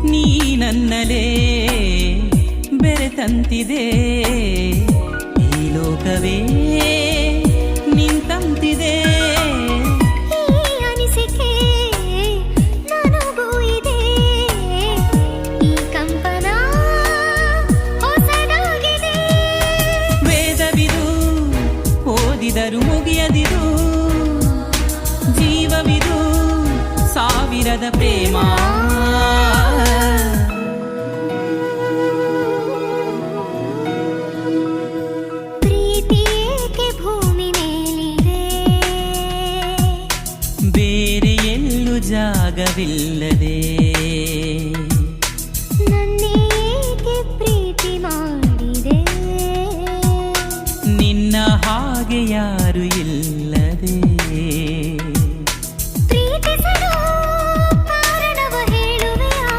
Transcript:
ನೀ ನನ್ನಲೇ ಬೆರೆತಂತಿದೆ ಈ ಲೋಕವೇ ನಿಂತಂತಿದೆ ಈ ಅನಿಸಿಕೆ ನನಗೂ ಇದೆ ಈ ಕಂಪನ ಹೊಸದಾಗಿದೆ ವೇದವಿದು ಓದಿದರು ಮುಗಿಯದಿರು ಜೀವವಿದು ಸಾವಿರದ ಪ್ರೇಮ